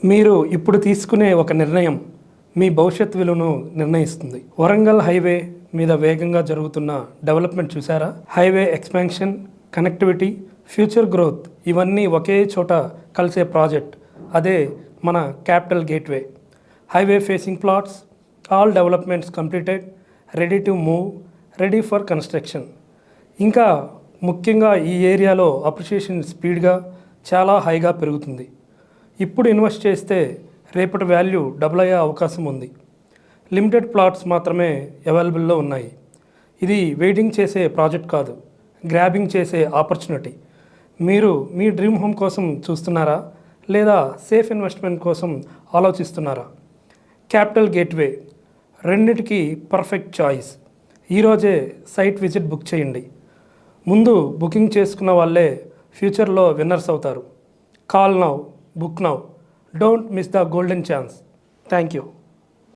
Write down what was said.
మీరు ఇప్పుడు తీసుకునే ఒక నిర్ణయం మీ భవిష్యత్ విలువను నిర్ణయిస్తుంది. వరంగల్ హైవే మీద వేగంగా జరుగుతున్న డెవలప్మెంట్ చూసారా? Highway expansion, connectivity, future growth ఇవన్నీ ఒకే చోట కలిసే ప్రాజెక్ట్. అదే మన capital gateway. Highway facing plots, all developments completed, ready to move, ready for construction. ఇంకా ముఖ్యంగా ఈ ఏరియాలో అప్రిషియేషన్ స్పీడ్గా చాలా హైగా పెరుగుతుంది. ఇప్పుడు ఇన్వెస్ట్ చేస్తే రేపటి వాల్యూ డబుల్ అయ్యే అవకాశం ఉంది. లిమిటెడ్ ప్లాట్స్ మాత్రమే అవైలబుల్లో ఉన్నాయి. ఇది వెయిటింగ్ చేసే ప్రాజెక్ట్ కాదు, గ్రాబింగ్ చేసే ఆపర్చునిటీ. మీరు మీ డ్రీమ్ హోమ్ కోసం చూస్తున్నారా, లేదా సేఫ్ ఇన్వెస్ట్మెంట్ కోసం ఆలోచిస్తున్నారా? క్యాపిటల్ గేట్వే రెండిటికి పర్ఫెక్ట్ చాయిస్. ఈరోజే సైట్ విజిట్ బుక్ చేయండి. ముందు బుకింగ్ చేసుకున్న వాళ్ళే ఫ్యూచర్లో విన్నర్స్ అవుతారు. Call now, book now. Don't miss the golden chance. Thank you.